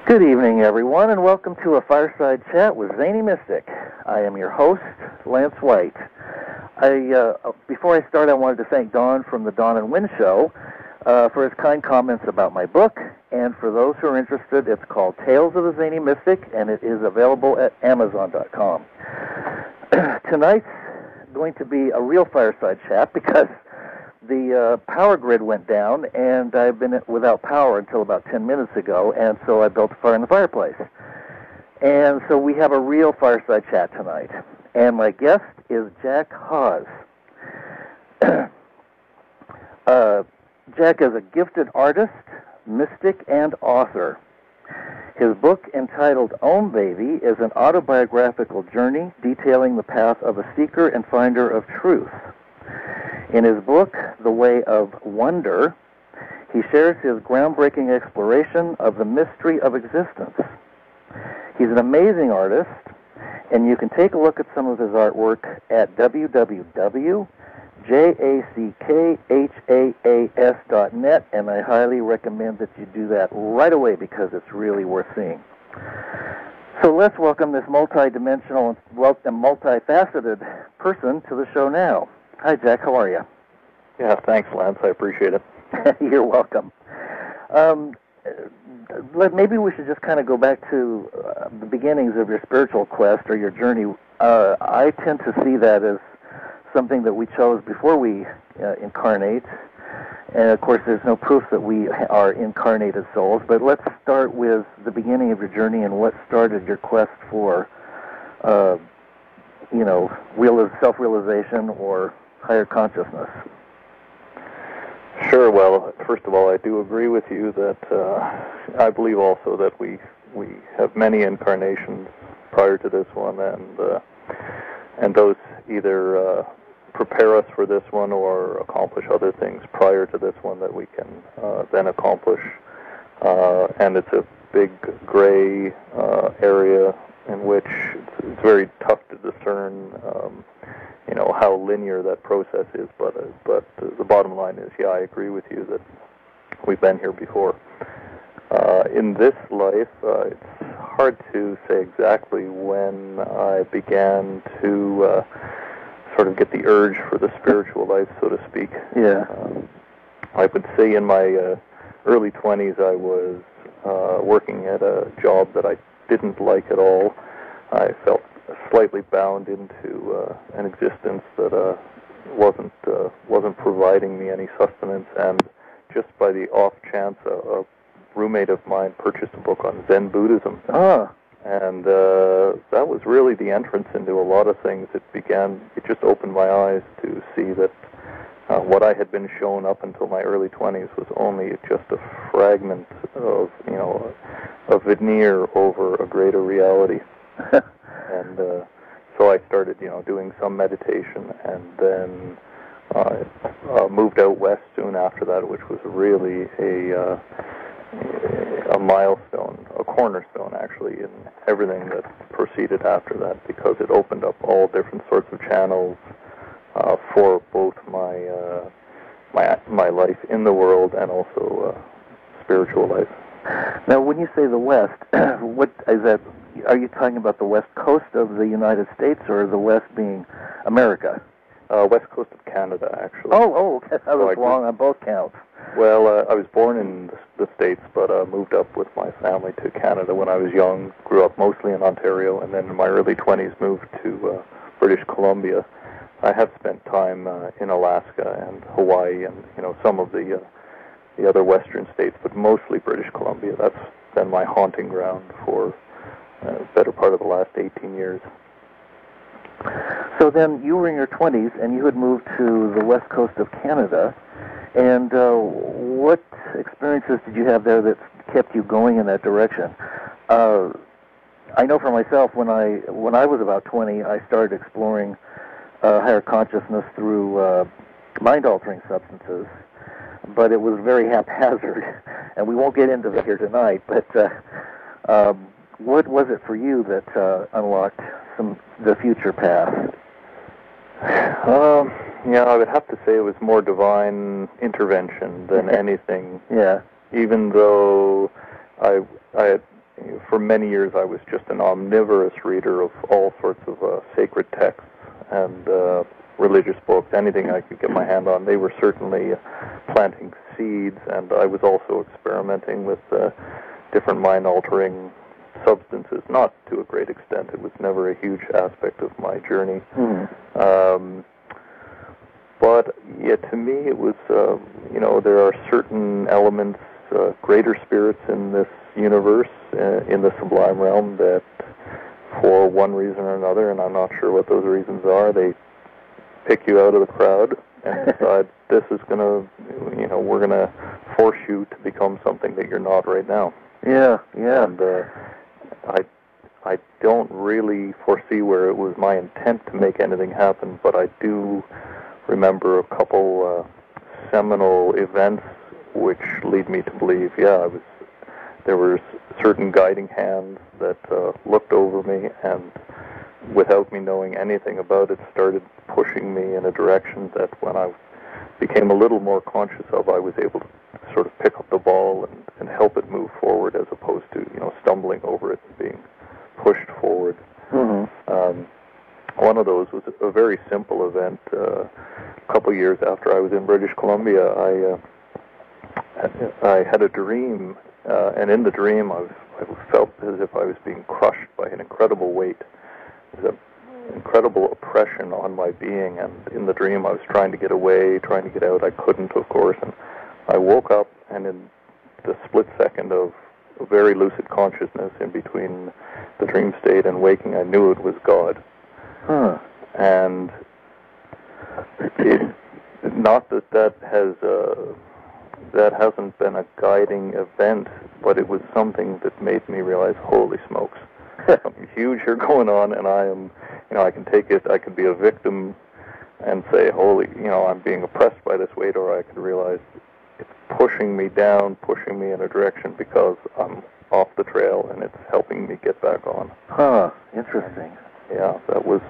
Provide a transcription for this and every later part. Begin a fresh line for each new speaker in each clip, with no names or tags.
Good evening, everyone, and welcome to a Fireside Chat with Zany Mystic. I am your host, Lance White. Before I start, I wanted to thank Don from the Don and Win Show for his kind comments about my book, and for those who are interested, it's called Tales of the Zany Mystic, and it is available at Amazon.com. Tonight's going to be a real Fireside Chat because the power grid went down, and I've been without power until about 10 minutes ago, and so I built a fire in the fireplace. And so we have a real Fireside Chat tonight. And my guest is Jack HAAS. Jack is a gifted artist, mystic, and author. His book, entitled Om Baby, is an autobiographical journey detailing the path of a seeker and finder of truth. In his book, The Way of Wonder, he shares his groundbreaking exploration of the mystery of existence. He's an amazing artist, and you can take a look at some of his artwork at www.jackhaas.net, and I highly recommend that you do that right away because it's really worth seeing. So let's welcome this multi-dimensional and multifaceted person to the show now. Hi, Jack. How are you?
Yeah, thanks, Lance. I appreciate it.
You're welcome. Maybe we should just kind of go back to the beginnings of your spiritual quest or your journey. I tend to see that as something that we chose before we incarnate. And, of course, there's no proof that we are incarnated souls. But let's start with the beginning of your journey and what started your quest for, self-realization or higher consciousness.
Sure. Well, first of all, I do agree with you that I believe also that we have many incarnations prior to this one, and those either prepare us for this one or accomplish other things prior to this one that we can then accomplish. And it's a big gray area in which it's very tough to discern how linear that process is, but the bottom line is, yeah, I agree with you that we've been here before. In this life, it's hard to say exactly when I began to sort of get the urge for the spiritual life, so to speak.
Yeah.
I would say in my early 20s, I was working at a job that I didn't like at all. I felt slightly bound into an existence that wasn't providing me any sustenance, and just by the off chance, a roommate of mine purchased a book on Zen Buddhism. And that was really the entrance into a lot of things. It just opened my eyes to see that what I had been shown up until my early 20s was only just a fragment of, a veneer over a greater reality. And so I started, doing some meditation, and then moved out west soon after that, which was really a milestone, a cornerstone, actually, in everything that proceeded after that, because it opened up all different sorts of channels for both my life in the world and also spiritual life.
Now, when you say the West, what is that? Are you talking about the West Coast of the United States, or the West being America?
West Coast of Canada, actually.
Oh, okay. I was wrong on both counts.
Well, I was born in the States, but moved up with my family to Canada when I was young. Grew up mostly in Ontario, and then in my early 20s moved to British Columbia. I have spent time in Alaska and Hawaii and, some of the other western states, but mostly British Columbia. That's been my haunting ground for the better part of the last 18 years.
So then you were in your 20s, and you had moved to the west coast of Canada. And what experiences did you have there that kept you going in that direction? I know for myself, when I was about 20, I started exploring higher consciousness through mind-altering substances. But it was very haphazard, and we won't get into that here tonight. But what was it for you that unlocked the future path?
Yeah, I would have to say it was more divine intervention than anything.
Yeah.
Even though I had for many years I was just an omnivorous reader of all sorts of sacred texts and religious books, anything I could get my hand on. They were certainly planting seeds, and I was also experimenting with different mind-altering substances, not to a great extent. It was never a huge aspect of my journey. But yeah, to me it was, there are certain elements, greater spirits in this universe, in the sublime realm, that for one reason or another, and I'm not sure what those reasons are, they pick you out of the crowd and decide this is going to, we're going to force you to become something that you're not right now.
Yeah.
And I don't really foresee where it was my intent to make anything happen, but I do remember a couple seminal events which lead me to believe, there were certain guiding hands that looked over me and, without me knowing anything about it, started pushing me in a direction that when I became a little more conscious of, I was able to sort of pick up the ball and help it move forward, as opposed to, stumbling over it and being pushed forward. One of those was a very simple event. A couple years after I was in British Columbia, I had a dream, and in the dream I felt as if I was being crushed by an incredible weight. It was an incredible oppression on my being, and in the dream I was trying to get away, trying to get out. I couldn't, of course, and I woke up, and in the split second of a very lucid consciousness in between the dream state and waking, I knew it was God. And not that hasn't been a guiding event, but it was something that made me realize, holy smokes, something huge here going on, and I am, I can take it, I can be a victim and say, holy, I'm being oppressed by this weight, or I can realize it's pushing me down, pushing me in a direction because I'm off the trail, and it's helping me get back on.
Interesting.
Yeah, that was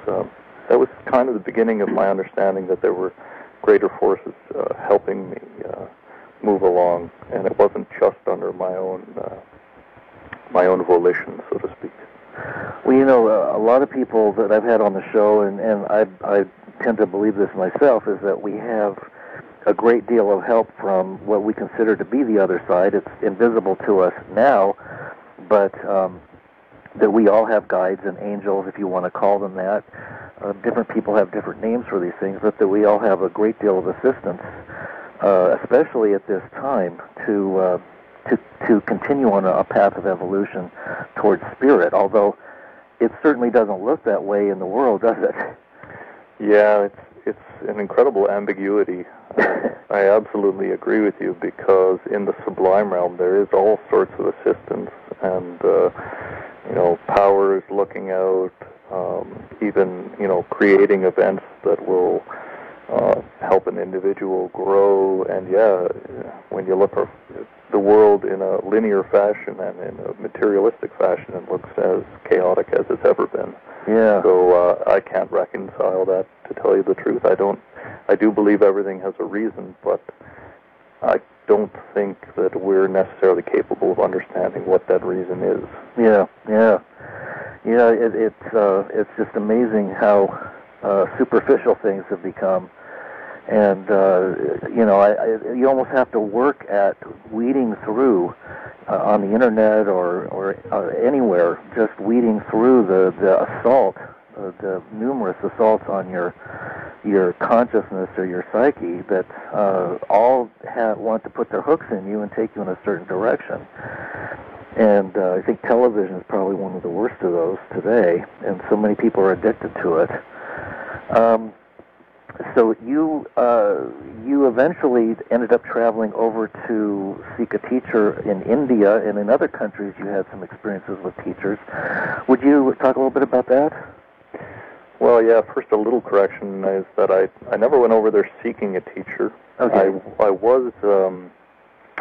kind of the beginning of my understanding that there were greater forces helping me move along, and it wasn't just under my own volition, so to speak.
Well, a lot of people that I've had on the show, and I tend to believe this myself, is that we have a great deal of help from what we consider to be the other side. It's invisible to us now, but that we all have guides and angels, if you want to call them that. Different people have different names for these things, but that we all have a great deal of assistance, especially at this time, to continue on a path of evolution towards spirit, although it certainly doesn't look that way in the world, does it?
Yeah, it's an incredible ambiguity. I absolutely agree with you, because in the sublime realm there is all sorts of assistance and powers looking out, even creating events that will help an individual grow. And when you look at the world in a linear fashion and in a materialistic fashion, it looks as chaotic as it's ever been.
Yeah.
So I can't reconcile that, to tell you the truth. I do believe everything has a reason, but I don't think that we're necessarily capable of understanding what that reason is.
Yeah. It's just amazing how superficial things have become, and you almost have to work at weeding through on the internet or anywhere, just weeding through the assault, the numerous assaults on your consciousness or your psyche that all want to put their hooks in you and take you in a certain direction. And I think television is probably one of the worst of those today, and so many people are addicted to it. So you eventually ended up traveling over to seek a teacher in India, and in other countries you had some experiences with teachers. Would you talk a little bit about that?
Well, yeah, first a little correction is that I never went over there seeking a teacher.
Okay.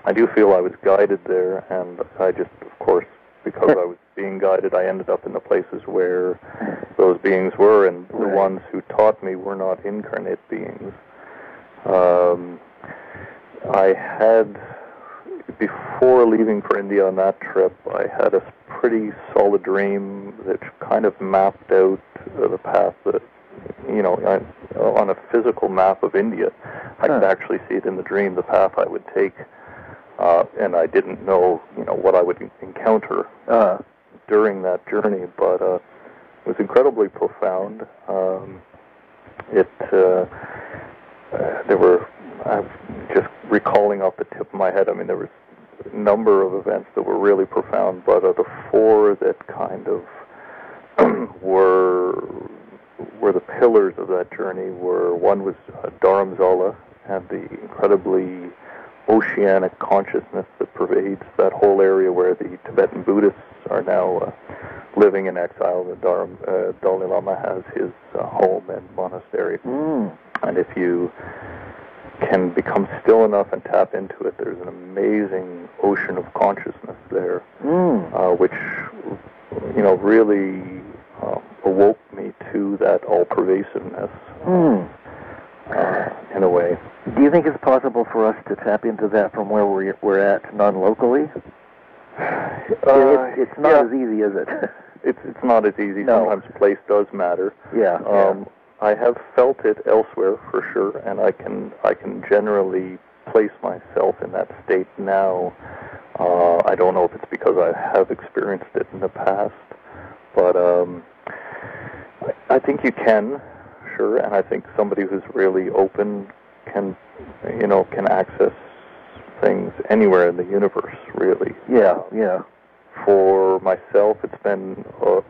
I do feel I was guided there, and I just, of course, because I was being guided, I ended up in the places where those beings were, and the ones who taught me were not incarnate beings. I had, before leaving for India on that trip, I had a pretty solid dream that kind of mapped out the path that, on a physical map of India. I could actually see it in the dream, the path I would take, and I didn't know, what I would encounter during that journey, but it was incredibly profound. I'm just recalling off the tip of my head, I mean, there was a number of events that were really profound, but the four that kind of were the pillars of that journey were, one was Dharamsala, and the incredibly oceanic consciousness that pervades that whole area where the Tibetan Buddhists are now living in exile. The Dalai Lama has his home and monastery. And if you can become still enough and tap into it, there's an amazing ocean of consciousness there, which, really awoke me to that all-pervasiveness in a way.
Do you think it's possible for us to tap into that from where we're at non-locally? It's not as easy, is it?
It's not as easy. No. Sometimes place does matter.
Yeah.
I have felt it elsewhere for sure, and I can generally place myself in that state now. I don't know if it's because I have experienced it in the past, but I think you can, sure, and I think somebody who's really open can access things anywhere in the universe, really.
Yeah.
For myself, it's been a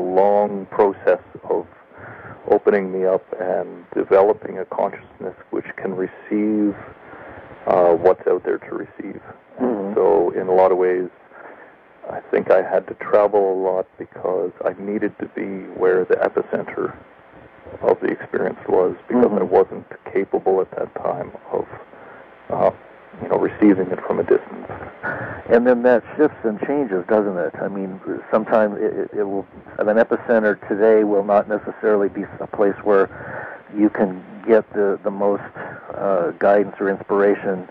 long process of opening me up and developing a consciousness which can receive what's out there to receive. And so in a lot of ways, I think I had to travel a lot because I needed to be where the epicenter of the experience was, because I wasn't capable at that time of receiving it from a distance.
And then that shifts and changes, doesn't it? I mean, sometimes it will, an epicenter today will not necessarily be a place where you can get the most guidance or inspiration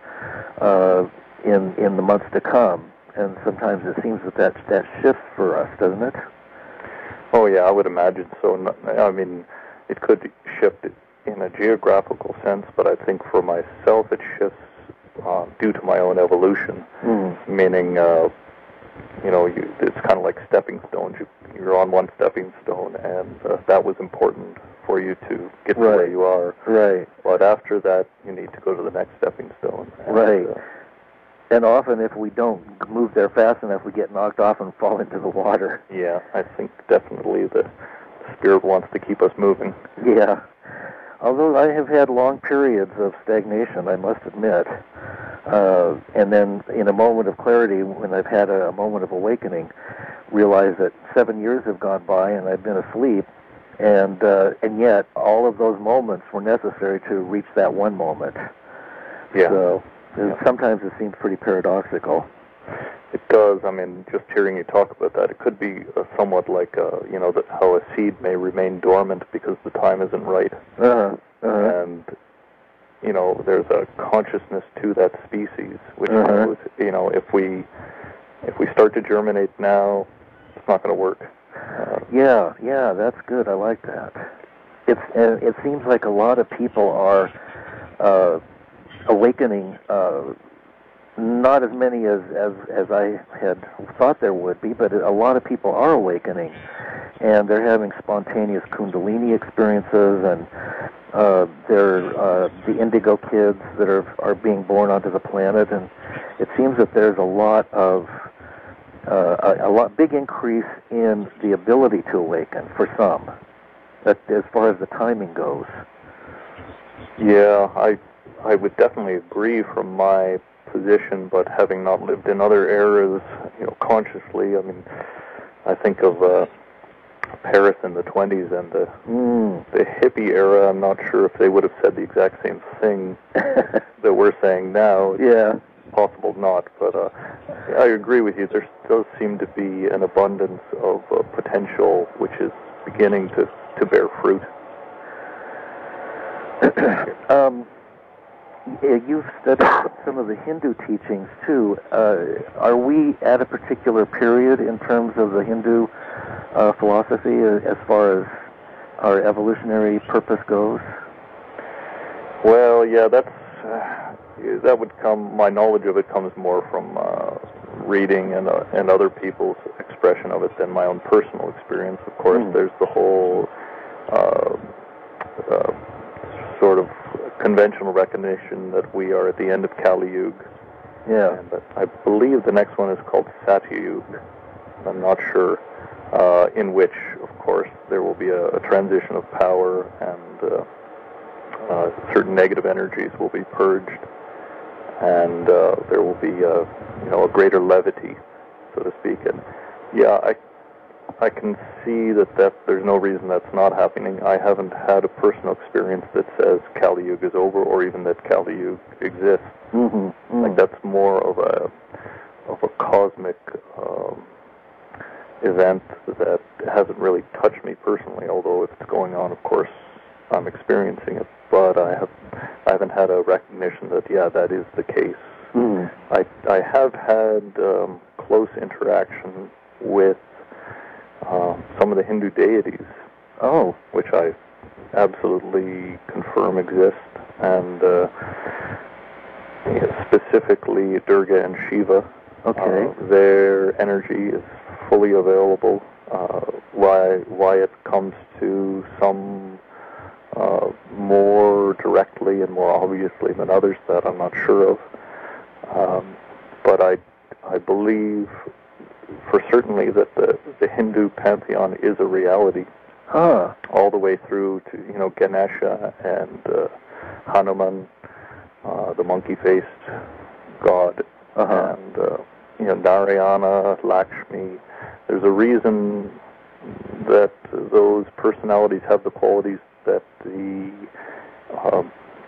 in the months to come. And sometimes it seems that shifts for us, doesn't it?
Oh yeah, I would imagine so. I mean, it could shift in a geographical sense, but I think for myself it shifts due to my own evolution, meaning, it's kind of like stepping stones. You're on one stepping stone, and that was important for you to get to where you are.
Right.
But after that, you need to go to the next stepping stone.
And, and often, if we don't move there fast enough, we get knocked off and fall into the water.
Yeah, I think definitely the Spirit wants to keep us moving.
Yeah. Although I have had long periods of stagnation, I must admit. And then in a moment of clarity, when I've had a moment of awakening, realize that 7 years have gone by and I've been asleep, and yet all of those moments were necessary to reach that one moment.
Yeah.
So sometimes it seems pretty paradoxical.
It does. I mean, just hearing you talk about that, it could be somewhat like, how a seed may remain dormant because the time isn't right. And, there's a consciousness to that species, which knows, if we start to germinate now, it's not going to work.
Yeah, that's good. I like that. It seems like a lot of people are awakening. Not as many as I had thought there would be, but a lot of people are awakening, and they're having spontaneous Kundalini experiences, and they're the indigo kids that are being born onto the planet, and it seems that there's a big increase in the ability to awaken for some, as far as the timing goes.
Yeah, I would definitely agree from my position, but having not lived in other eras, consciously, I mean, I think of Paris in the 20s and the hippie era. I'm not sure if they would have said the exact same thing that we're saying now.
Yeah.
Possible not, but I agree with you. There does seem to be an abundance of potential which is beginning to bear fruit.
You've studied some of the Hindu teachings, too. Are we at a particular period in terms of the Hindu philosophy as far as our evolutionary purpose goes?
Well, yeah, that would come. My knowledge of it comes more from reading and other people's expression of it than my own personal experience. Of course, there's the whole sort of conventional recognition that we are at the end of Kali Yuga.
Yeah.
And I believe the next one is called Satya Yuga. I'm not sure. In which, of course, there will be a transition of power and certain negative energies will be purged, and there will be a greater levity, so to speak. And yeah, I can see that there's no reason that's not happening. I haven't had a personal experience that says Kali Yuga is over, or even that Kali Yuga exists. Like that's more of a cosmic event that hasn't really touched me personally. Although if it's going on, of course, I'm experiencing it. But I haven't had a recognition that that is the case. I have had close interaction with some of the Hindu deities, which I absolutely confirm exist, and specifically Durga and Shiva.
Okay.
Their energy is fully available. Why it comes to some more directly and more obviously than others, that I'm not sure of. But I believe for certainly that the Hindu pantheon is a reality, all the way through to Ganesha and Hanuman, the monkey-faced god, and Narayana, Lakshmi. There's a reason that those personalities have the qualities that the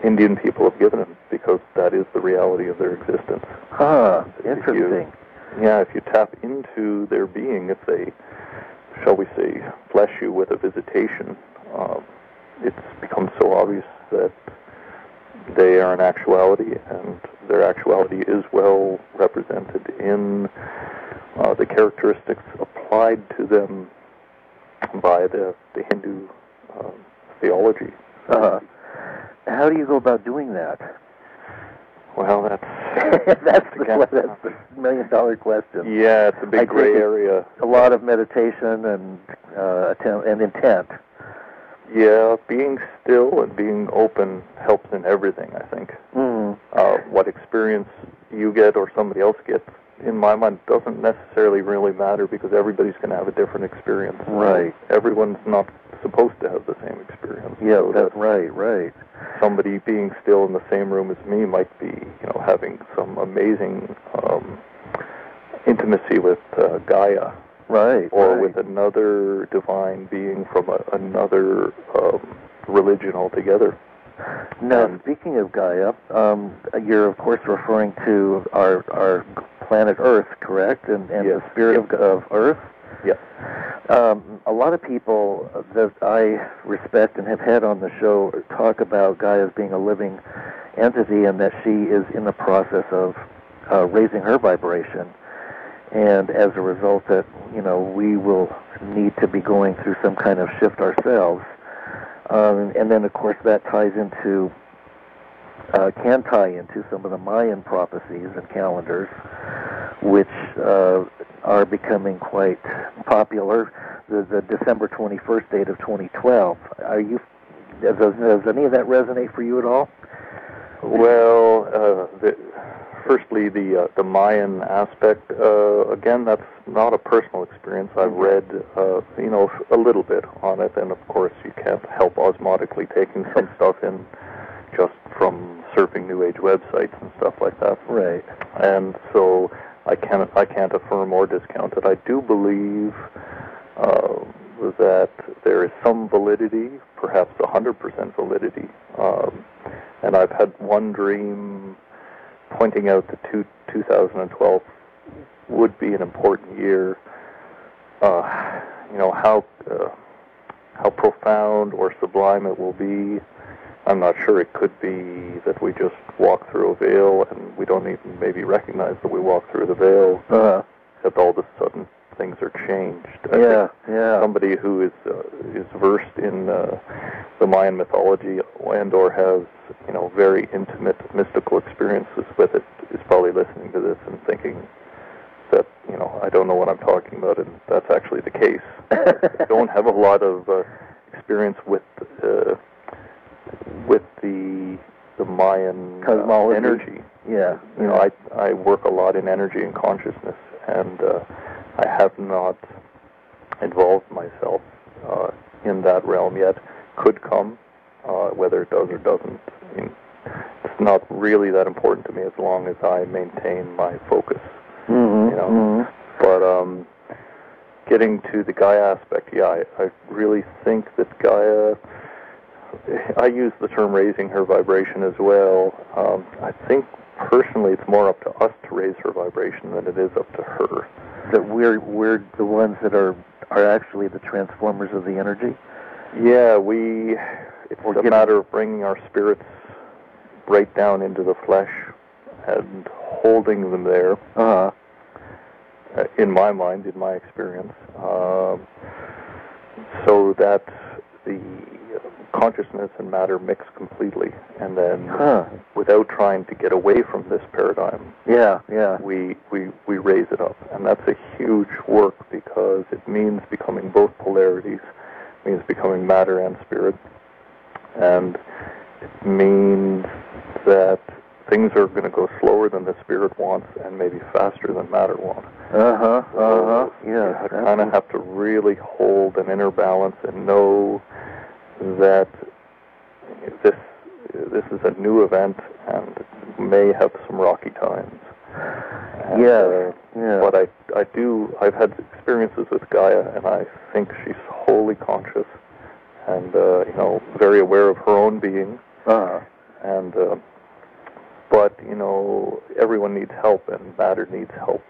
Indian people have given them, because that is the reality of their existence.
Interesting.
If you tap into their being, if they, shall we say, bless you with a visitation, it's become so obvious that they are an actuality, and their actuality is well represented in the characteristics applied to them by the Hindu theology.
How do you go about doing that?
Well, that's
that's the million-dollar question.
Yeah, it's a big gray area.
A lot of meditation and intent.
Yeah, being still and being open helps in everything, I think. What experience you get or somebody else gets, in my mind, doesn't necessarily really matter, because everybody's going to have a different experience.
Right.
Everyone's not supposed to have the same experience.
Yeah, so that's right.
Somebody being still in the same room as me might be, having some amazing intimacy with Gaia.
Right.
Or with another divine being from another religion altogether.
Now, speaking of Gaia, you're of course referring to our planet Earth, correct? And the spirit of Earth?
Yes.
A lot of people that I respect and have had on the show talk about Gaia as being a living entity, and that she is in the process of raising her vibration. And as a result that, we will need to be going through some kind of shift ourselves. And then, of course, that can tie into some of the Mayan prophecies and calendars, which are becoming quite popular. The December 21st date of 2012. Does any of that resonate for you at all?
Well, firstly, the Mayan aspect, again, that's not a personal experience. I've read, a little bit on it, and of course you can't help osmotically taking some stuff in just from surfing New Age websites and stuff like that.
Right.
And so I can't affirm or discount it. I do believe that there is some validity, perhaps 100% validity. And I've had one dream pointing out that 2012 would be an important year. How profound or sublime it will be I'm not sure. It could be that we just walk through a veil and we don't even maybe recognize that we walk through the veil. That all of a sudden things are changed. I think somebody who is versed in the Mayan mythology and/or has very intimate mystical experiences with it is probably listening to this and thinking that I don't know what I'm talking about, and that's actually the case. I don't have a lot of experience with the Mayan
cosmology.
Energy.
Yeah.
I work a lot in energy and consciousness, and I have not involved myself in that realm yet. Could come, whether it does or doesn't. It's not really that important to me as long as I maintain my focus. But getting to the Gaia aspect, I really think that Gaia, I use the term raising her vibration as well. I think personally it's more up to us to raise her vibration than it is up to her.
That we're the ones that are actually the transformers of the energy?
Yeah, it's a matter of bringing our spirits right down into the flesh and holding them there. In my mind, in my experience, so that the consciousness and matter mix completely, and then without trying to get away from this paradigm, we raise it up, and that's a huge work because it means becoming both polarities, means becoming matter and spirit, and it means that things are going to go slower than the spirit wants and maybe faster than matter wants. You kind of have to really hold an inner balance and know that this is a new event and may have some rocky times. And, But I've had experiences with Gaia, and I think she's wholly conscious and very aware of her own being. And but everyone needs help, and matter needs help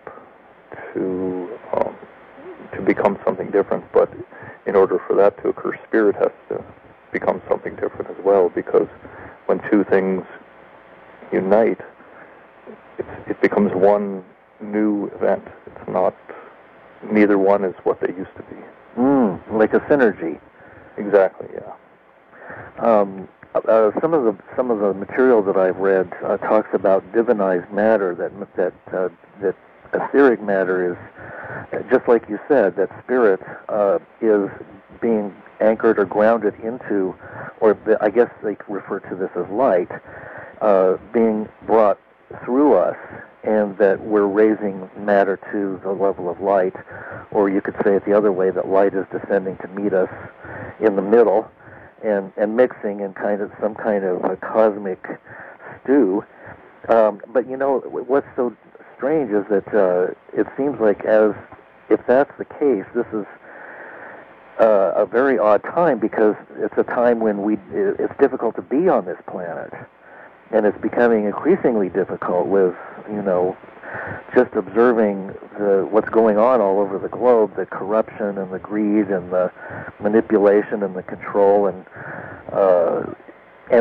to become something different. But in order for that to occur, spirit has to become something different as well, because when two things unite, it becomes one new event. It's not, neither one is what they used to be.
Like a synergy.
Exactly, yeah.
Some of the material that I've read talks about divinized matter, that etheric matter is, just like you said, that spirit is being anchored or grounded into, or I guess they refer to this as light, being brought through us, and that we're raising matter to the level of light, or you could say it the other way, that light is descending to meet us in the middle, and mixing in some kind of a cosmic stew. But what's so strange is that it seems like, if that's the case, this is a very odd time, because it's a time when it's difficult to be on this planet, and it's becoming increasingly difficult with just observing what's going on all over the globe, the corruption and the greed and the manipulation and the control and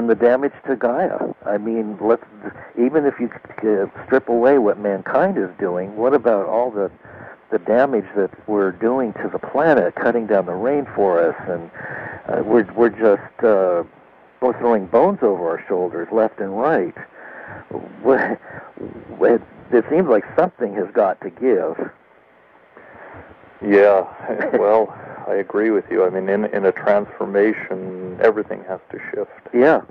the damage to Gaia. I mean, even if you strip away what mankind is doing, what about all the damage that we're doing to the planet, cutting down the rainforests, and we're just throwing bones over our shoulders left and right. It seems like something has got to give.
Yeah, well, I agree with you. I mean, in a transformation, everything has to shift.
Yeah.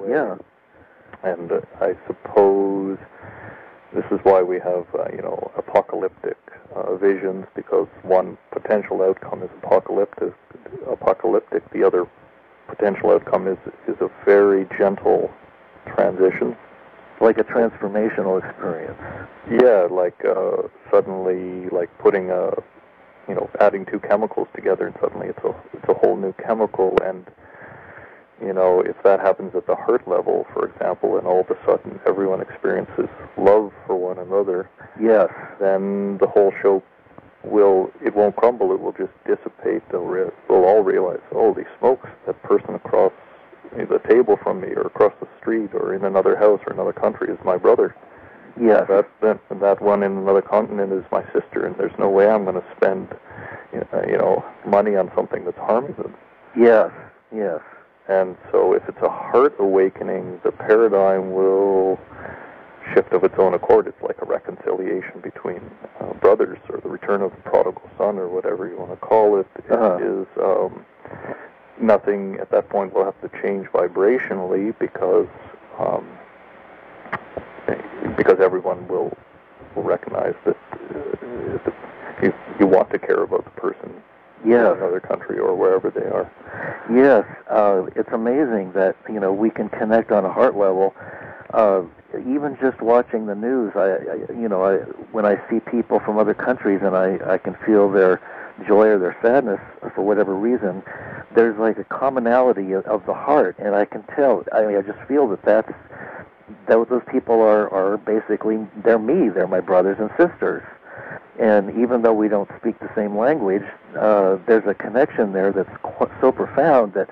And I suppose this is why we have, apocalyptic visions, because one potential outcome is apocalyptic. The other potential outcome is a very gentle transition.
Like a transformational experience.
Yeah, like suddenly, like putting adding two chemicals together, and suddenly it's a whole new chemical. And if that happens at the heart level, for example, and all of a sudden everyone experiences love for one another,
yes,
then the whole show won't crumble. It will just dissipate. We'll all realize, holy smokes, that person across the table from me or across the street or in another house or another country is my brother.
Yes.
That one in another continent is my sister, and there's no way I'm going to spend, money on something that's harming them.
Yes, yes.
And so if it's a heart awakening, the paradigm will shift of its own accord. It's like a reconciliation between brothers, or the return of the prodigal son, or whatever you want to call it. It is nothing at that point will have to change vibrationally because everyone will recognize that you want to care about the person in another country or wherever they are.
Yes, it's amazing that we can connect on a heart level. Even just watching the news, when I see people from other countries and I can feel their joy or their sadness for whatever reason, there's like a commonality of the heart, and I can tell. I just feel that those people are basically, they're me. They're my brothers and sisters. And even though we don't speak the same language, there's a connection there that's so profound that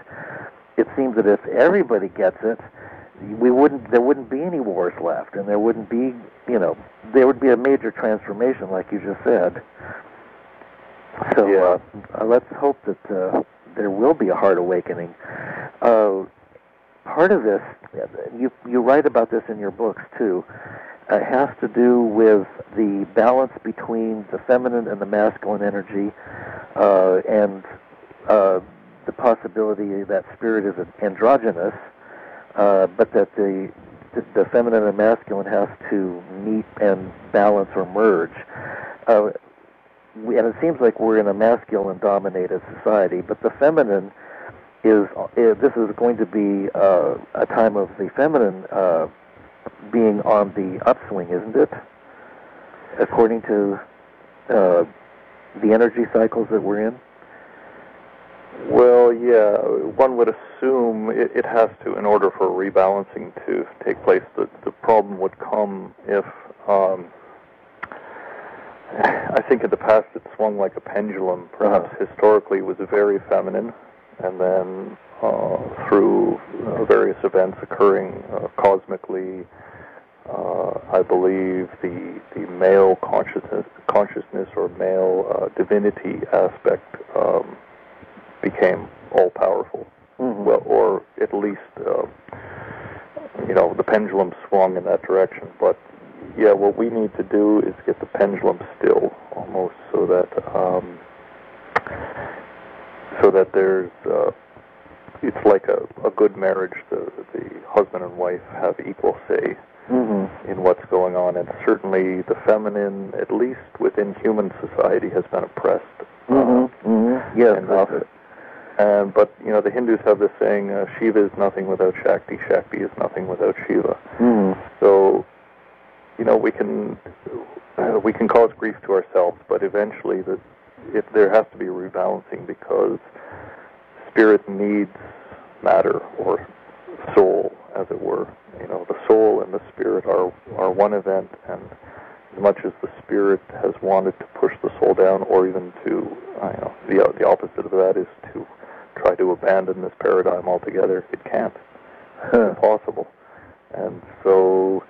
it seems that if everybody gets it, there wouldn't be any wars left, and there wouldn't be, there would be a major transformation, like you just said. So let's hope that there will be a heart awakening. Part of this, you write about this in your books too. It has to do with the balance between the feminine and the masculine energy, and the possibility that spirit is androgynous, but that the feminine and masculine has to meet and balance or merge. And it seems like we're in a masculine-dominated society, but the feminine this is going to be a time of the feminine being on the upswing, isn't it? According to the energy cycles that we're in?
Well, yeah, one would assume it has to, in order for rebalancing to take place. The problem would come if, I think in the past it swung like a pendulum. Perhaps historically it was very feminine, and then through various events occurring cosmically, I believe the male consciousness or male divinity aspect became all-powerful. Well, or at least, the pendulum swung in that direction. But yeah, what we need to do is get the pendulum still, almost, so that there's it's like a good marriage. The husband and wife have equal say in what's going on, and certainly the feminine, at least within human society, has been oppressed. But the Hindus have this saying, Shiva is nothing without Shakti, Shakti is nothing without Shiva. So, we can cause grief to ourselves, but eventually there has to be a rebalancing, because spirit needs matter, or soul, as it were. The soul and the spirit are one event, and as much as the spirit has wanted to push the soul down, or even to, the opposite of that is to try to abandon this paradigm altogether, it can't. It's impossible. And so,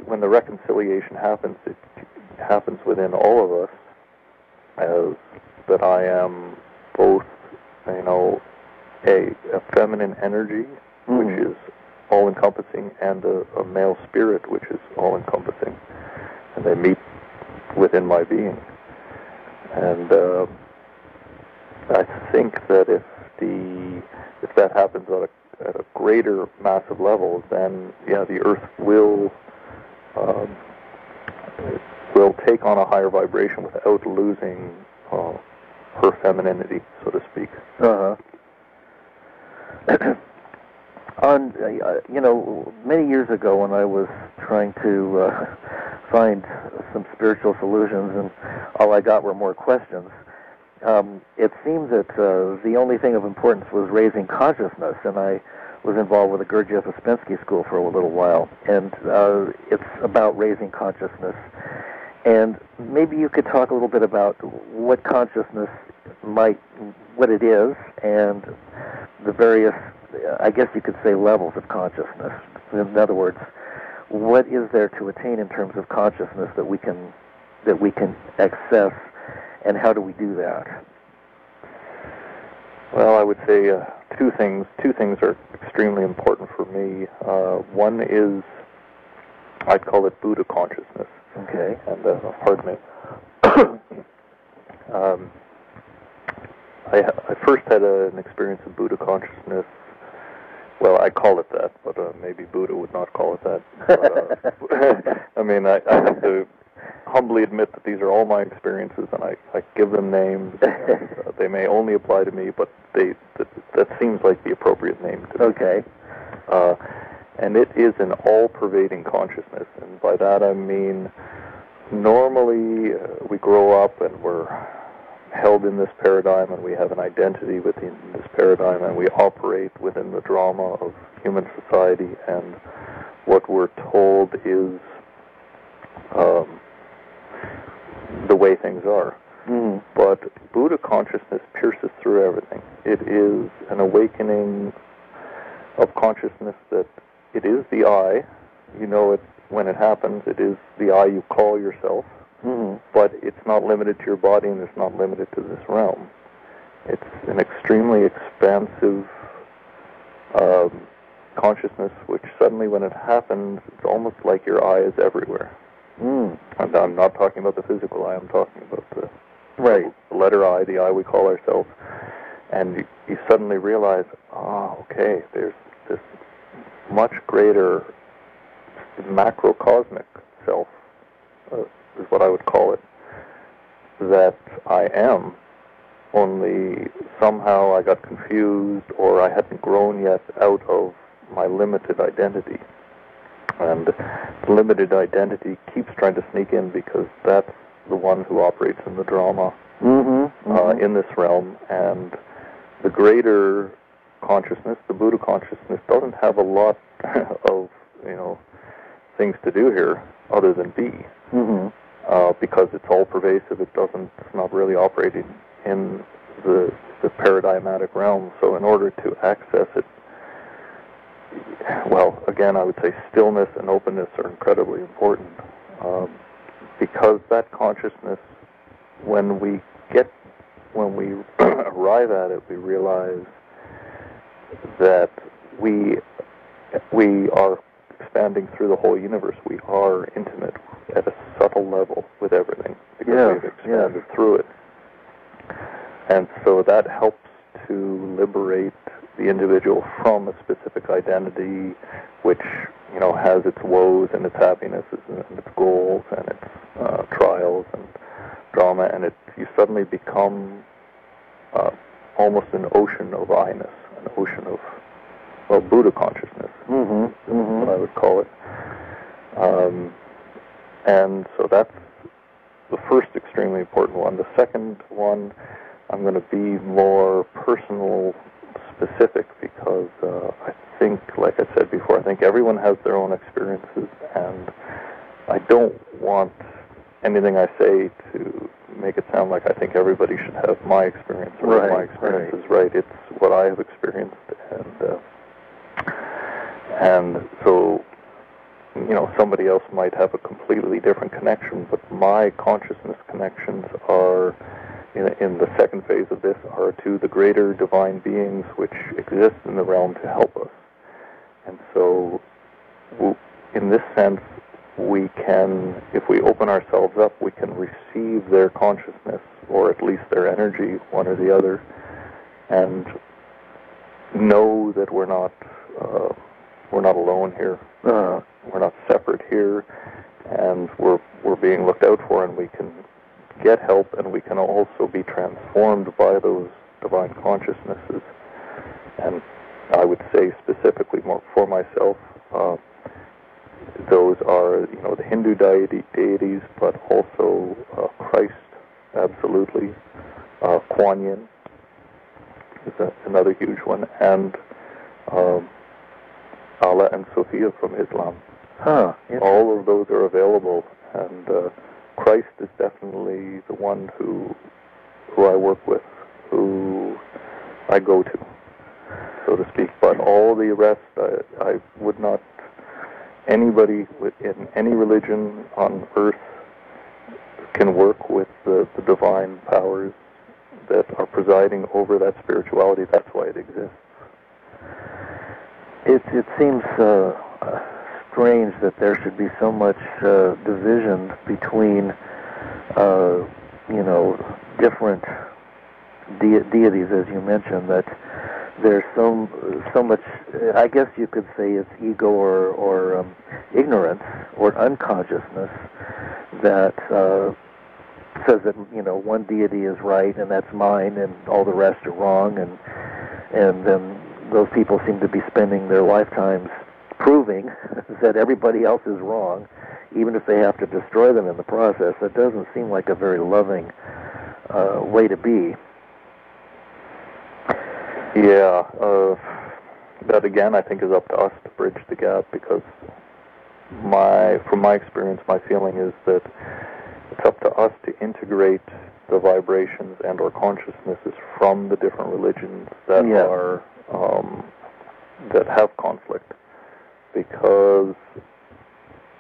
when the reconciliation happens, it happens within all of us, as that I am both, a feminine energy, which is all-encompassing, and a male spirit, which is all-encompassing. And they meet within my being. And I think that if that happens at a greater, massive level, then the Earth will take on a higher vibration without losing her femininity, so to speak. Many years ago, when I was trying to find some spiritual solutions, and all I got were more questions, it seemed that the only thing of importance was raising consciousness, and I was involved with the Gurdjieff Ouspensky School for a little while, and it's about raising consciousness. And maybe you could talk a little bit about what consciousness what it is, and the various
I guess you could say, levels of consciousness. In other words, what is there to attain in terms of consciousness that we can access, and how do we do that?
Well, I would say two things. Two things are extremely important for me. One is, I'd call it Buddha consciousness.
Okay.
And pardon me. I first had an experience of Buddha consciousness. Well, I call it that, but maybe Buddha would not call it that. But, I mean, I have to humbly admit that these are all my experiences, and I give them names. They may only apply to me, but that seems like the appropriate name to me.
Okay.
And it is an all-pervading consciousness, and by that I mean normally we grow up and we're held in this paradigm, and we have an identity within this paradigm, and we operate within the drama of human society, and what we're told is the way things are.
Mm.
But Buddha consciousness pierces through everything. It is an awakening of consciousness that it is the I. You know it when it happens. It is the I you call yourself.
Mm-hmm.
But it's not limited to your body, and it's not limited to this realm. It's an extremely expansive consciousness, which suddenly, when it happens, it's almost like your I is everywhere.
Mm.
And I'm not talking about the physical I. I'm talking about the letter I, the I we call ourselves. And you suddenly realize, okay, there's this much greater macrocosmic self, is what I would call it, that I am, only somehow I got confused, or I hadn't grown yet out of my limited identity. And the limited identity keeps trying to sneak in, because that's the one who operates in the drama in this realm. And the greater consciousness, the Buddha consciousness, doesn't have a lot of things to do here other than be. Because it's all pervasive. It's not really operating in the paradigmatic realm. So in order to access it, well, again, I would say stillness and openness are incredibly important. Because that consciousness, when we arrive at it, we realize that we are expanding through the whole universe. We are intimate at a subtle level with everything, because we've expanded through it. And so that helps to liberate the individual from a specific identity, which has its woes and its happinesses and its goals and its trials and drama, and you suddenly become almost an ocean of I-ness, an ocean of Buddha consciousness, what I would call it. And so that's the first extremely important one. The second one, I'm going to be more personal specific, because I think, like I said before, I think everyone has their own experiences, and I don't want anything I say to make it sound like I think everybody should have my experience, or my experience is right. It's what I have experienced, and so somebody else might have a completely different connection, but my consciousness connections are, in the second phase of this, are to the greater divine beings which exist in the realm to help us. And so, in this sense, we can, if we open ourselves up, we can receive their consciousness, or at least their energy, one or the other, and know that we're not alone here. We're not separate here, and we're being looked out for, and we can get help, and we can also be transformed by those divine consciousnesses. And I would say specifically more for myself, those are the Hindu deities, but also Christ, absolutely. Kuan Yin is another huge one, and Allah and Sophia from Islam. All of those are available, and Christ is definitely the one who I work with, who I go to. so to speak. But all the rest, I would not. Anybody in any religion on earth can work with the divine powers that are presiding over that spirituality. That's why it exists.
It seems strange that there should be so much division between, different deities, as you mentioned. That there's so much. I guess you could say it's ego or ignorance or unconsciousness that says that one deity is right and that's mine, and all the rest are wrong, and then those people seem to be spending their lifetimes proving that everybody else is wrong, even if they have to destroy them in the process. That doesn't seem like a very loving way to be.
Yeah, that again I think is up to us to bridge the gap, because from my experience, my feeling is that it's up to us to integrate the vibrations and or consciousnesses from the different religions that are that have conflict, because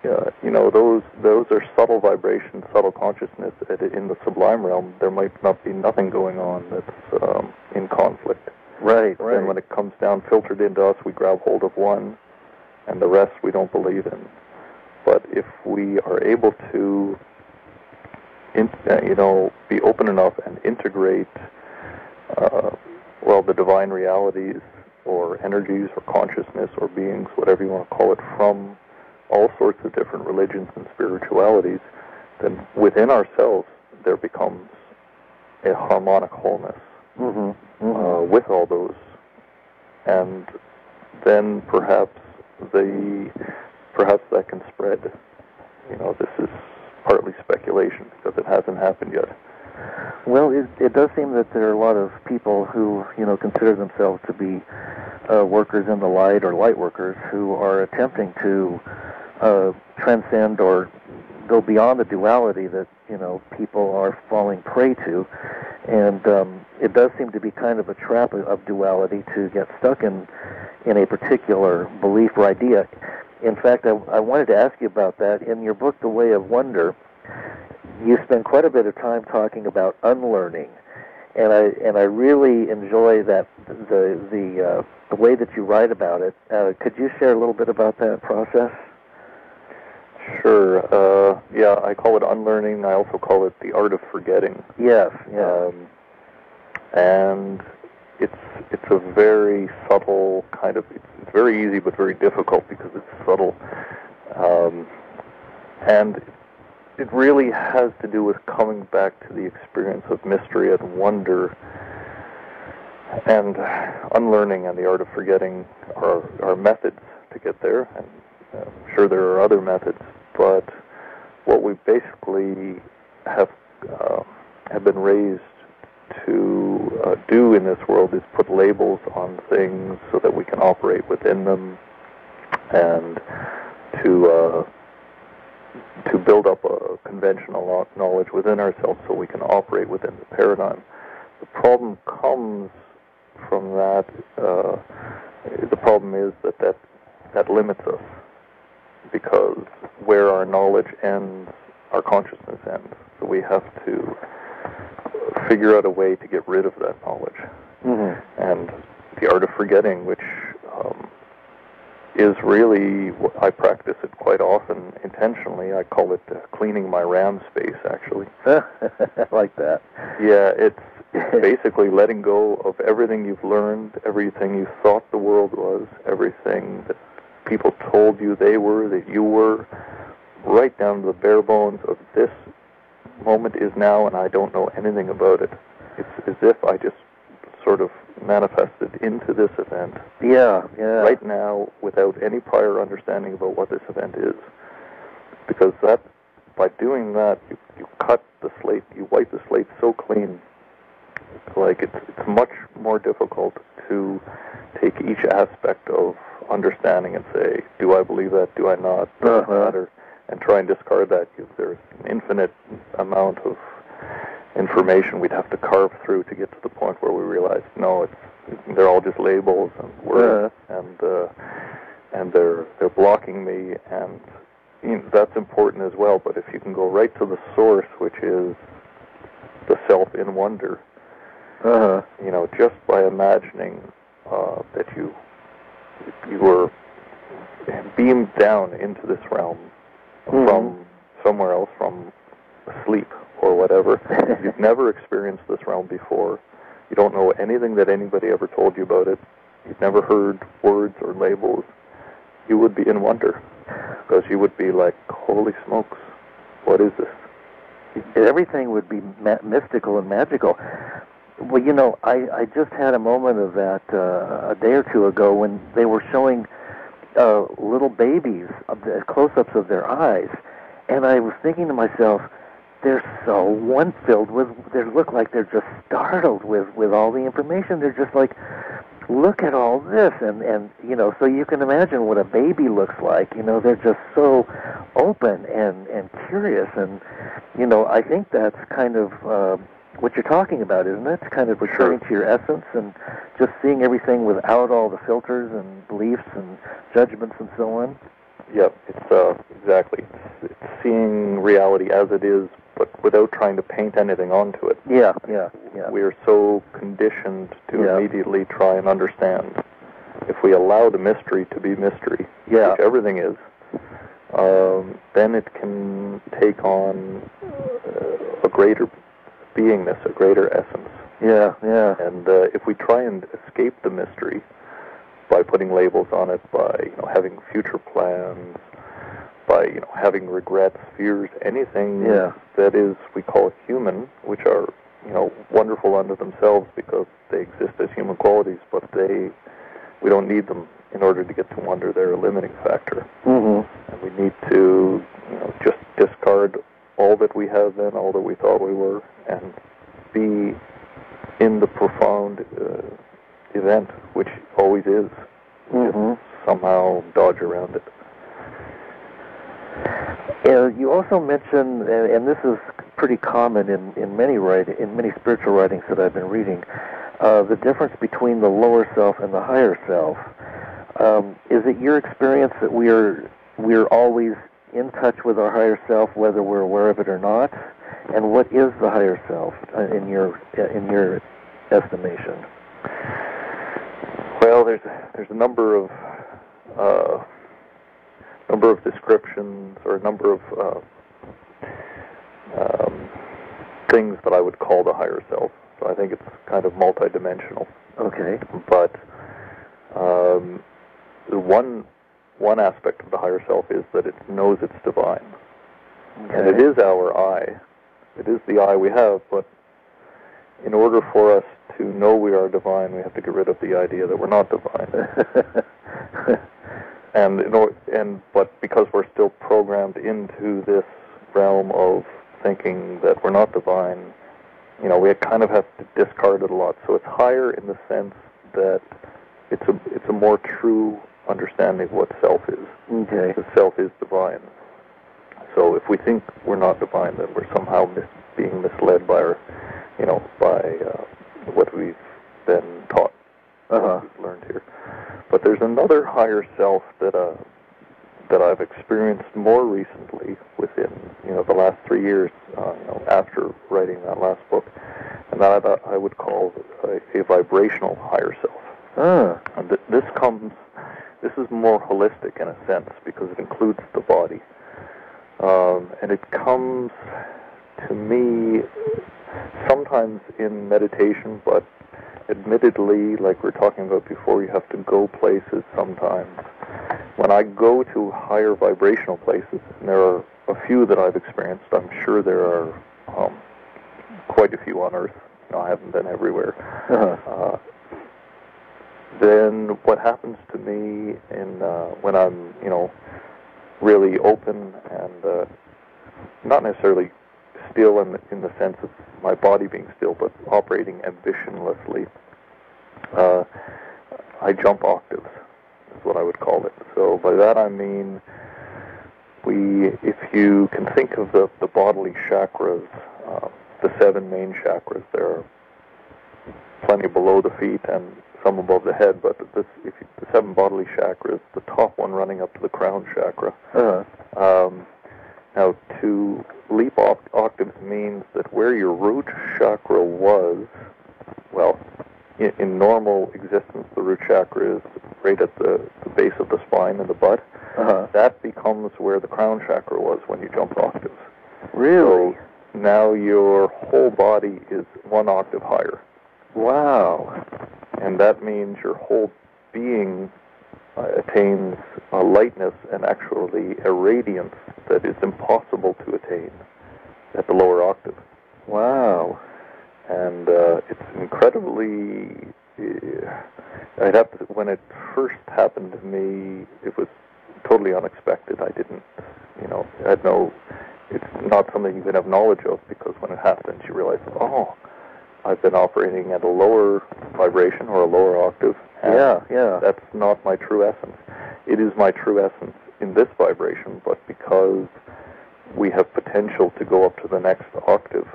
those are subtle vibrations, subtle consciousness. In the sublime realm, there might not be nothing going on that's in conflict.
Right.
And when it comes down, filtered into us, we grab hold of one, and the rest we don't believe in. But if we are able to, be open enough and integrate, the divine realities or energies or consciousness or beings, whatever you want to call it, from all sorts of different religions and spiritualities, then within ourselves there becomes a harmonic wholeness with all those. And then perhaps that can spread. This is partly speculation because it hasn't happened yet.
Well, it does seem that there are a lot of people who, consider themselves to be workers in the light or light workers who are attempting to transcend or go beyond the duality that, people are falling prey to. And it does seem to be kind of a trap of duality to get stuck in a particular belief or idea. In fact, I wanted to ask you about that. In your book, The Way of Wonder, you spend quite a bit of time talking about unlearning, and I really enjoy that the way that you write about it. Could you share a little bit about that process?
Sure. I call it unlearning. I also call it the art of forgetting.
Yes.
And it's a very subtle kind of. It's very easy, but very difficult because it's subtle. And it really has to do with coming back to the experience of mystery and wonder. And unlearning and the art of forgetting are methods to get there. And I'm sure there are other methods, but what we basically have been raised to do in this world is put labels on things so that we can operate within them, and to build up a conventional knowledge within ourselves so we can operate within the paradigm. The problem comes from that. The problem is that limits us, because where our knowledge ends, our consciousness ends. So we have to figure out a way to get rid of that knowledge. And the art of forgetting, which is really, I practice it quite often intentionally. I call it cleaning my RAM space, actually.
I like that.
Yeah, it's basically letting go of everything you've learned, everything you thought the world was, everything that people told you they were, that you were, right down to the bare bones of this moment is now, and I don't know anything about it. It's as if I just sort of manifested into this event.
Yeah.
Right now, without any prior understanding about what this event is. Because by doing that, you cut the slate, you wipe the slate so clean. Like it's much more difficult to take each aspect of understanding and say, do I believe that? Do I not? Does it matter? And try and discard that. There's an infinite amount of information we'd have to carve through to get to the point where we realize, no, they're all just labels and words, and they're blocking me, and that's important as well. But if you can go right to the source, which is the self in wonder, just by imagining that you were beamed down into this realm from somewhere else, from sleep or whatever. You've never experienced this realm before. You don't know anything that anybody ever told you about it. You've never heard words or labels. You would be in wonder, because you would be like, holy smokes, what is this?
Everything would be mystical and magical. Well, I just had a moment of that a day or two ago when they were showing little babies, close-ups of their eyes, and I was thinking to myself, they're so filled with, they look like they're just startled with all the information. They're just like, look at all this, and so you can imagine what a baby looks like. They're just so open and curious, and I think that's kind of what you're talking about, isn't it? It's kind of returning to your essence and just seeing everything without all the filters and beliefs and judgments and so on.
Yep, it's exactly. It's seeing reality as it is, but without trying to paint anything onto it.
Yeah.
We are so conditioned to immediately try and understand. If we allow the mystery to be mystery, which everything is, then it can take on a greater beingness, a greater essence.
Yeah.
And if we try and escape the mystery by putting labels on it, by having future plans, by having regrets, fears, anything that is, we call human, which are wonderful unto themselves because they exist as human qualities, but we don't need them in order to get to wonder. They're a limiting factor, and we need to just discard all that we have been, all that we thought we were, and be in the profound event, which always is. Just somehow dodge around it.
You also mentioned, and this is pretty common in many spiritual writings that I've been reading, the difference between the lower self and the higher self. Is it your experience that we're always in touch with our higher self, whether we're aware of it or not? And what is the higher self in your estimation?
Well, there's a number of descriptions, or a number of things that I would call the higher self. So I think it's kind of multidimensional.
Okay.
But one aspect of the higher self is that it knows it's divine. Okay. And it is our I. It is the I we have, but in order for us to know we are divine, we have to get rid of the idea that we're not divine. But because we're still programmed into this realm of thinking that we're not divine, we kind of have to discard it a lot. So it's higher in the sense that it's a more true understanding of what self is.
Okay.
The self is divine. So if we think we're not divine, then we're somehow being misled by our, by what we've been taught, what we've learned here. But there's another higher self that I've experienced more recently within the last 3 years, after writing that last book, and that I would call a vibrational higher self. And this is more holistic in a sense because it includes the body, and it comes to me sometimes in meditation, but admittedly, like we were talking about before, you have to go places sometimes. When I go to higher vibrational places, and there are a few that I've experienced, I'm sure there are quite a few on Earth. I haven't been everywhere. Then what happens to me when I'm, really open and not necessarily still in the sense of my body being still, but operating ambitionlessly, I jump octaves, is what I would call it. So by that I mean, if you can think of the bodily chakras, the 7 main chakras, there are plenty below the feet and some above the head, but the 7 bodily chakras, the top one running up to the crown chakra. Now, to leap octaves means that where your root chakra was, well, in normal existence, the root chakra is right at the base of the spine and the butt. That becomes where the crown chakra was when you jump octaves.
Really?
So now your whole body is 1 octave higher.
Wow.
And that means your whole being attains a lightness and actually a radiance that is impossible to attain at the lower octave.
Wow.
And it's incredibly, when it first happened to me, it was totally unexpected. I didn't, it's not something you can have knowledge of, because when it happens, you realize, oh, I've been operating at a lower vibration or a lower octave.
Yeah.
That's not my true essence. It is my true essence in this vibration, but because we have potential to go up to the next octave,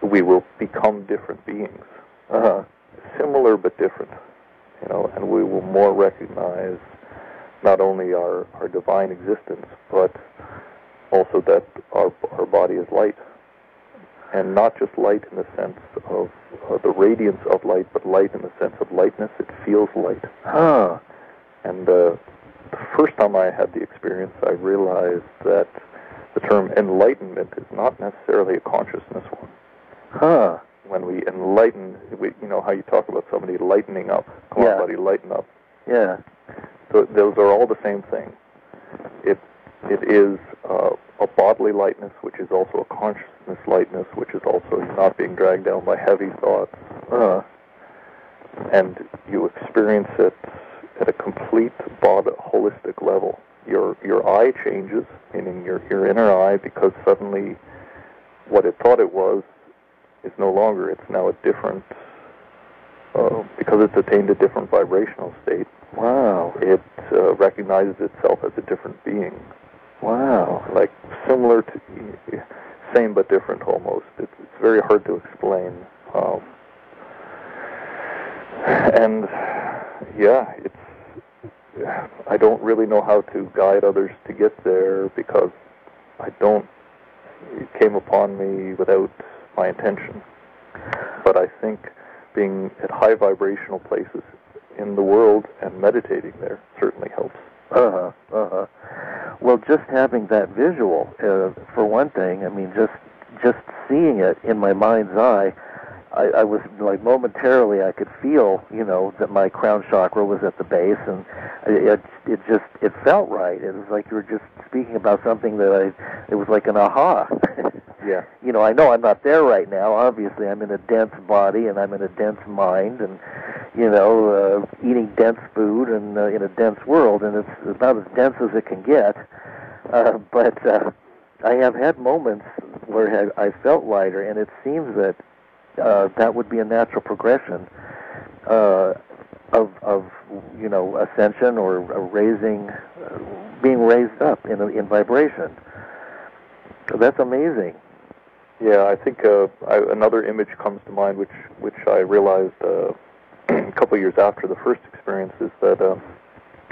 we will become different beings. Similar but different, and we will more recognize not only our divine existence, but also that our body is light. And not just light in the sense of the radiance of light, but light in the sense of lightness. It feels light. And the first time I had the experience, I realized that the term enlightenment is not necessarily a consciousness one. When we enlighten, how you talk about somebody lightening up. Come on, buddy, lighten up.
Yeah.
So those are all the same thing. It is a bodily lightness, which is also a consciousness lightness, which is also not being dragged down by heavy thoughts. And you experience it at a complete holistic level. Your eye changes, meaning your inner eye, because suddenly what it thought it was is no longer. It's now a different, because it's attained a different vibrational state.
Wow.
It recognizes itself as a different being.
Wow.
Like similar to, same but different almost. It's very hard to explain. And yeah, I don't really know how to guide others to get there, because it came upon me without my intention. But I think being at high vibrational places in the world and meditating there certainly helps.
Well, just having that visual, for one thing, I mean, just seeing it in my mind's eye, I was like momentarily I could feel, that my crown chakra was at the base, and it felt right. It was like you were just speaking about something it was like an aha.
Yeah.
I know I'm not there right now. Obviously, I'm in a dense body and I'm in a dense mind, and eating dense food and in a dense world, and it's about as dense as it can get. But I have had moments where I felt lighter, and it seems that that would be a natural progression of ascension or being raised up in vibration. So that's amazing.
Yeah, I think another image comes to mind, which I realized a couple of years after the first experience, is that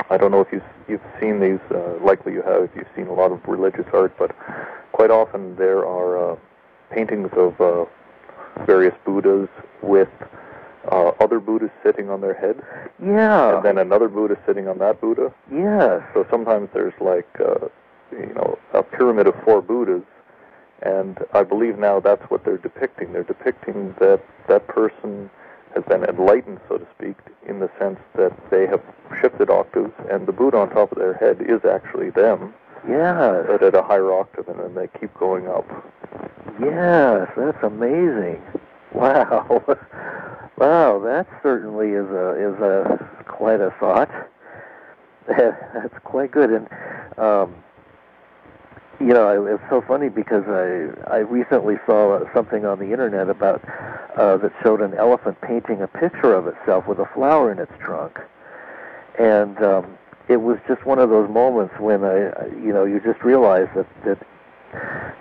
I don't know if you've seen these. Likely you have if you've seen a lot of religious art, but quite often there are paintings of various Buddhas with other Buddhas sitting on their head.
Yeah.
And then another Buddha sitting on that Buddha.
Yes.
So sometimes there's like a pyramid of 4 Buddhas. And I believe now that's what they're depicting. They're depicting that person has been enlightened, so to speak, in the sense that they have shifted octaves, and the Buddha on top of their head is actually them.
Yes.
But at a higher octave, and then they keep going up.
Yes, that's amazing. Wow. Wow, that certainly is quite a thought. That's quite good. And it's so funny because I recently saw something on the internet about that showed an elephant painting a picture of itself with a flower in its trunk, and it was just one of those moments when you just realize that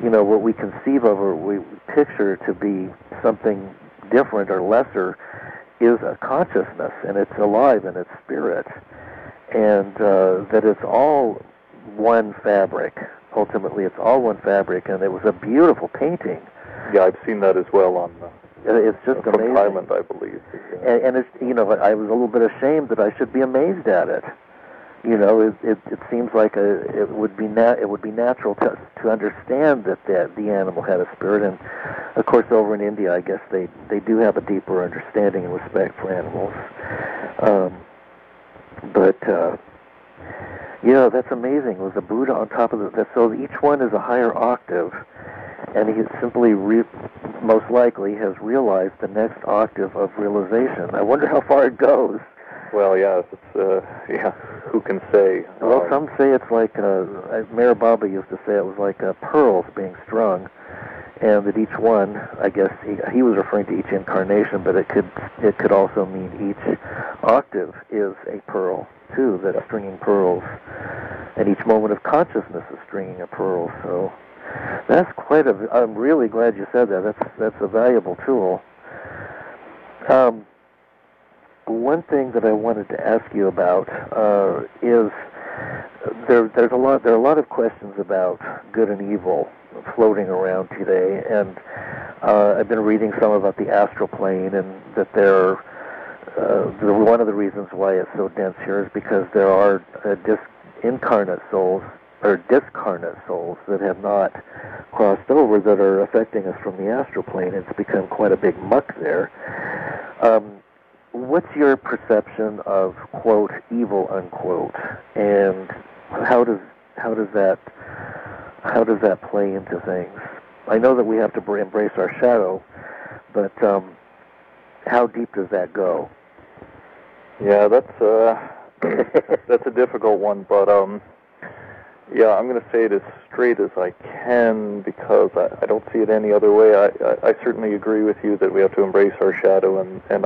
what we conceive of or we picture to be something different or lesser is a consciousness, and it's alive in its spirit, and that it's all one fabric. Ultimately, it's all one fabric, and it was a beautiful painting.
Yeah, I've seen that as well on
it's just
from
amazing.
Thailand, I believe.
And it's, you know, I was a little bit ashamed that I should be amazed at it. You know, it seems like it would be natural to understand that the animal had a spirit, and of course over in India, I guess they do have a deeper understanding and respect for animals. But you know, that's amazing. It was a Buddha on top of that. So each one is a higher octave, and he simply most likely has realized the next octave of realization. I wonder how far it goes.
Well, yeah, who can say?
Well, some say it's like, Mayor Baba used to say it was like pearls being strung, and that each one, I guess, he was referring to each incarnation, but it could also mean each octave is a pearl, too, that's stringing pearls, and each moment of consciousness is stringing a pearl, so that's I'm really glad you said that. That's a valuable tool. One thing that I wanted to ask you about is there are a lot of questions about good and evil floating around today, and I've been reading some about the astral plane, and that one of the reasons why it's so dense here is because there are incarnate souls or discarnate souls that have not crossed over that are affecting us from the astral plane. It's become quite a big muck there. What's your perception of, quote, evil, unquote, and how does that play into things? I know that we have to embrace our shadow, but how deep does that go?
Yeah, that's a difficult one, but yeah, I'm going to say it as straight as I can because I don't see it any other way. I certainly agree with you that we have to embrace our shadow, and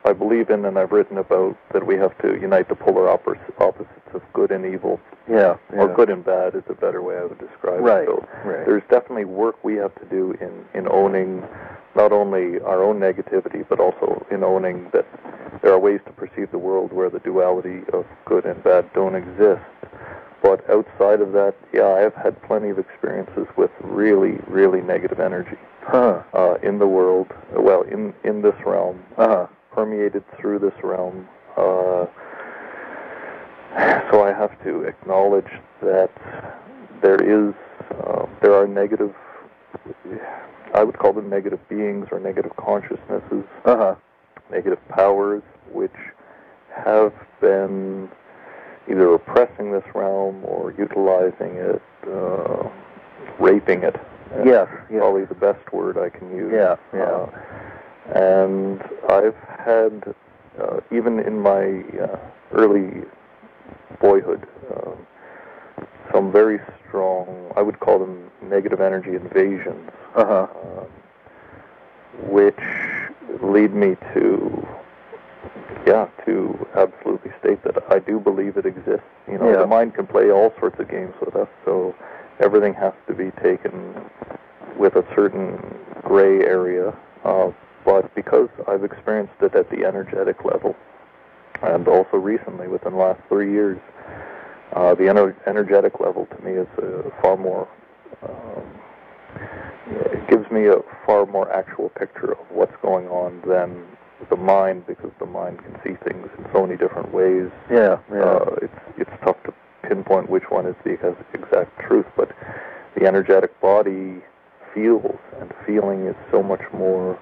I believe in and I've written about that we have to unite the polar opposites of good and evil.
Yeah.
Or good and bad is a better way I would describe it. So there's definitely work we have to do in owning not only our own negativity, but also in owning that there are ways to perceive the world where the duality of good and bad don't exist. But outside of that, yeah, I've had plenty of experiences with really, really negative energy in the world, well, in this realm. Permeated through this realm. So I have to acknowledge that there are negative, I would call them negative beings or negative consciousnesses, negative powers, which have been either oppressing this realm or utilizing it, raping it.
Yes.
Probably the best word I can use.
Yeah.
And I've had, even in my early boyhood, some very strong, I would call them negative energy invasions, which lead me to absolutely state that I do believe it exists. You know, the mind can play all sorts of games with us, so everything has to be taken with a certain gray area. But because I've experienced it at the energetic level, and also recently within the last 3 years, the energetic level to me is far more, it gives me a far more actual picture of what's going on than the mind, because the mind can see things in so many different ways. It's tough to pinpoint which one is the exact truth, but the energetic body feels, and feeling is so much more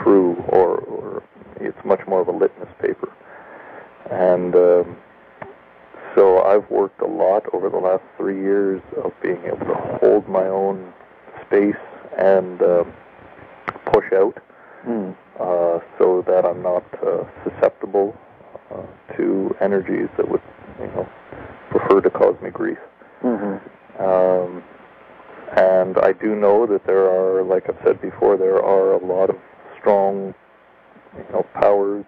true, or it's much more of a litmus paper. And so I've worked a lot over the last 3 years of being able to hold my own space and push out, so that I'm not susceptible to energies that would, prefer to cause me grief. And I do know that there are, like I've said before, there are a lot of strong, powers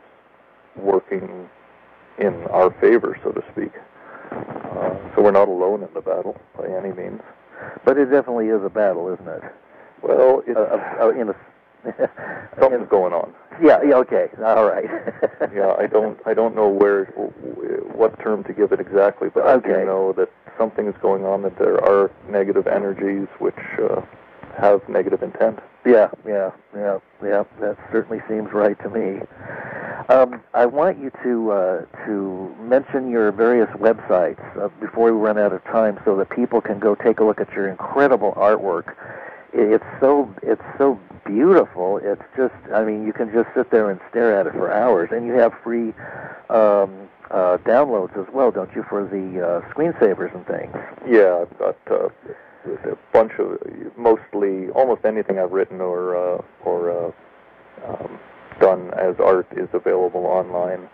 working in our favor, so to speak. So we're not alone in the battle by any means.
But it definitely is a battle, isn't it?
Well, something's going on.
Yeah, yeah, okay, all right.
Yeah, I don't know what term to give it exactly, but I do know that something is going on, that there are negative energies which have negative intent.
Yeah, that certainly seems right to me. I want you to mention your various websites before we run out of time, so that people can go take a look at your incredible artwork. It's so beautiful. It's just, I mean, you can just sit there and stare at it for hours. And you have free downloads as well, don't you, for the screensavers and things?
Yeah, I've got a bunch of, mostly almost anything I've written or done as art is available online.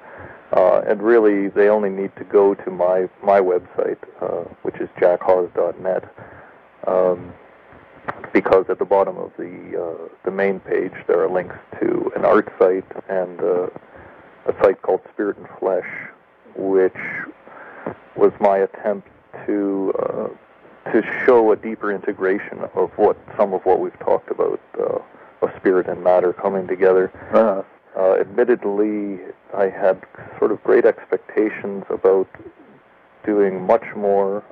And really, they only need to go to my website, which is jackhaas.net. Because at the bottom of the main page there are links to an art site and a site called Spirit and Flesh, which was my attempt to show a deeper integration of some of what we've talked about, of spirit and matter coming together. Admittedly, I had sort of great expectations about doing much more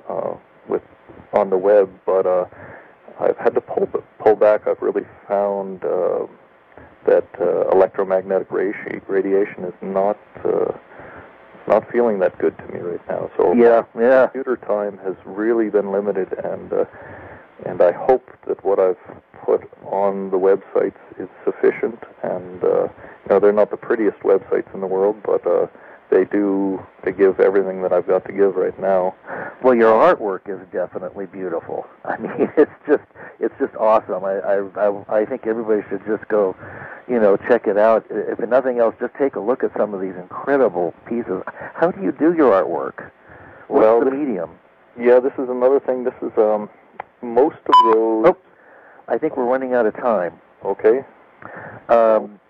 on the web, but I've had to pull back. I've really found that electromagnetic radiation is not feeling that good to me right now. So computer time has really been limited, and I hope that what I've put on the websites is sufficient. And they're not the prettiest websites in the world, but they give everything that I've got to give right now.
Well, your artwork is definitely beautiful. I mean, it's just awesome. I think everybody should just go, check it out. If nothing else, just take a look at some of these incredible pieces. How do you do your artwork? What's the medium?
Yeah, this is another thing. This is most of those.
Oh, I think we're running out of time.
Okay.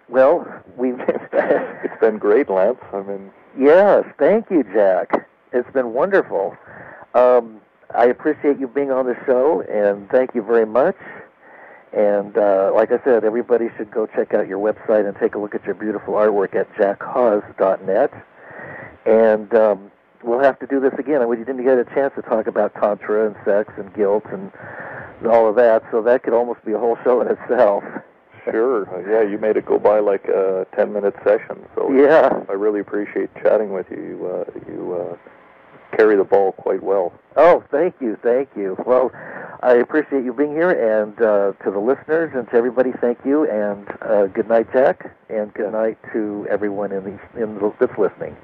Well, we've.
It's been great, Lance. I mean.
Yes, thank you, Jack. It's been wonderful. I appreciate you being on the show, and thank you very much. And like I said, everybody should go check out your website and take a look at your beautiful artwork at jackhaas.net. And we'll have to do this again. We didn't get a chance to talk about Tantra and sex and guilt and all of that, so that could almost be a whole show in itself.
Sure. Yeah, you made it go by like a 10-minute session. So
yeah,
I really appreciate chatting with you. You carry the ball quite well.
Oh, thank you. Well, I appreciate you being here, and to the listeners and to everybody, thank you, and good night, Jack, and good night to everyone that's listening.